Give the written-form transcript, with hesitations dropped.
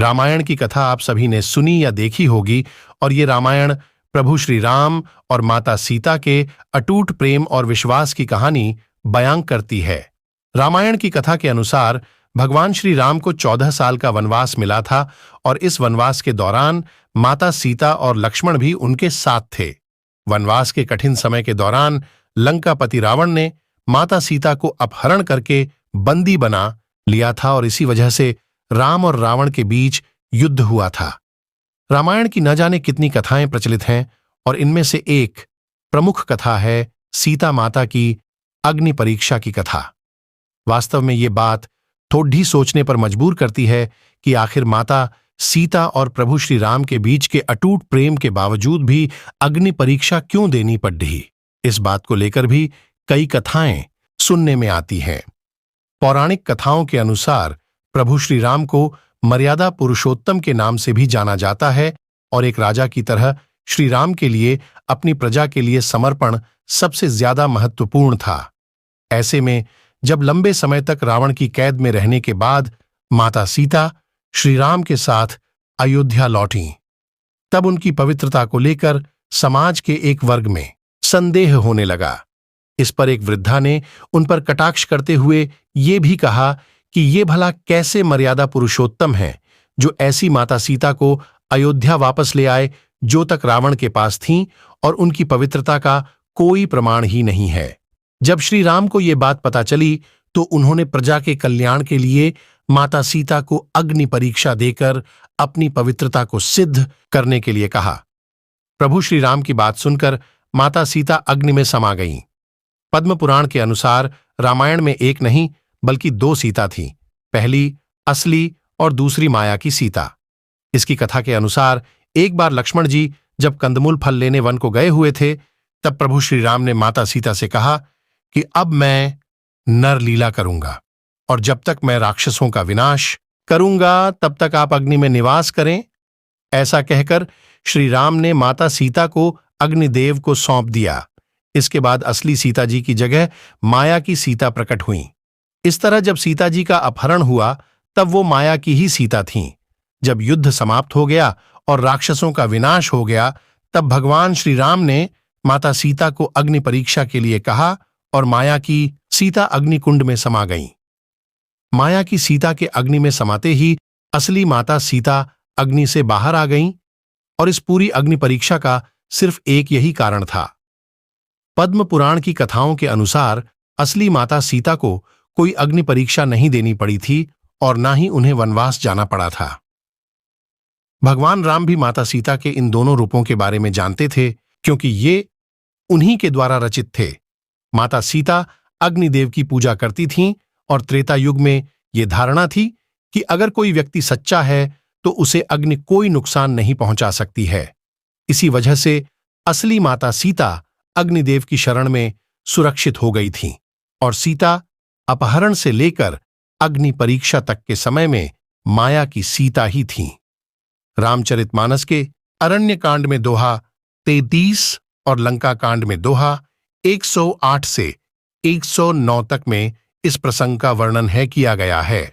रामायण की कथा आप सभी ने सुनी या देखी होगी और ये रामायण प्रभु श्री राम और माता सीता के अटूट प्रेम और विश्वास की कहानी बयां करती है। रामायण की कथा के अनुसार भगवान श्री राम को 14 साल का वनवास मिला था और इस वनवास के दौरान माता सीता और लक्ष्मण भी उनके साथ थे। वनवास के कठिन समय के दौरान लंकापति रावण ने माता सीता को अपहरण करके बंदी बना लिया था और इसी वजह से राम और रावण के बीच युद्ध हुआ था। रामायण की न जाने कितनी कथाएं प्रचलित हैं और इनमें से एक प्रमुख कथा है सीता माता की अग्नि परीक्षा की कथा। वास्तव में ये बात थोड़ी सोचने पर मजबूर करती है कि आखिर माता सीता और प्रभु श्री राम के बीच के अटूट प्रेम के बावजूद भी अग्नि परीक्षा क्यों देनी पड़ी। इस बात को लेकर भी कई कथाएं सुनने में आती हैं। पौराणिक कथाओं के अनुसार प्रभु श्री राम को मर्यादा पुरुषोत्तम के नाम से भी जाना जाता है और एक राजा की तरह श्री राम के लिए अपनी प्रजा के लिए समर्पण सबसे ज्यादा महत्वपूर्ण था। ऐसे में जब लंबे समय तक रावण की कैद में रहने के बाद माता सीता श्री राम के साथ अयोध्या लौटीं, तब उनकी पवित्रता को लेकर समाज के एक वर्ग में संदेह होने लगा। इस पर एक वृद्धा ने उन पर कटाक्ष करते हुए ये भी कहा कि ये भला कैसे मर्यादा पुरुषोत्तम है जो ऐसी माता सीता को अयोध्या वापस ले आए जो तक रावण के पास थीं और उनकी पवित्रता का कोई प्रमाण ही नहीं है। जब श्री राम को ये बात पता चली तो उन्होंने प्रजा के कल्याण के लिए माता सीता को अग्नि परीक्षा देकर अपनी पवित्रता को सिद्ध करने के लिए कहा। प्रभु श्री राम की बात सुनकर माता सीता अग्नि में समा गईं। पद्म पुराण के अनुसार रामायण में एक नहीं बल्कि 2 सीता थीं, पहली असली और दूसरी माया की सीता। इसकी कथा के अनुसार एक बार लक्ष्मण जी जब कंदमूल फल लेने वन को गए हुए थे तब प्रभु श्री राम ने माता सीता से कहा कि अब मैं नर लीला करूंगा और जब तक मैं राक्षसों का विनाश करूंगा तब तक आप अग्नि में निवास करें। ऐसा कहकर श्री राम ने माता सीता को अग्निदेव को सौंप दिया। इसके बाद असली सीता जी की जगह माया की सीता प्रकट हुईं। इस तरह जब सीता जी का अपहरण हुआ तब वो माया की ही सीता थीं। जब युद्ध समाप्त हो गया और राक्षसों का विनाश हो गया तब भगवान श्री राम ने माता सीता को अग्नि परीक्षा के लिए कहा और माया की सीता अग्निकुंड में समा गईं। माया की सीता के अग्नि में समाते ही असली माता सीता अग्नि से बाहर आ गईं और इस पूरी अग्नि परीक्षा का सिर्फ एक यही कारण था। पद्म पुराण की कथाओं के अनुसार असली माता सीता को कोई अग्नि परीक्षा नहीं देनी पड़ी थी और ना ही उन्हें वनवास जाना पड़ा था। भगवान राम भी माता सीता के इन दोनों रूपों के बारे में जानते थे क्योंकि ये उन्हीं के द्वारा रचित थे। माता सीता अग्निदेव की पूजा करती थीं और त्रेता युग में ये धारणा थी कि अगर कोई व्यक्ति सच्चा है तो उसे अग्नि कोई नुकसान नहीं पहुंचा सकती है। इसी वजह से असली माता सीता अग्निदेव की शरण में सुरक्षित हो गई थीं और सीता अपहरण से लेकर अग्नि परीक्षा तक के समय में माया की सीता ही थीं। रामचरितमानस के अरण्य कांड में दोहा 33 और लंका कांड में दोहा 108 से 109 तक में इस प्रसंग का वर्णन किया गया है।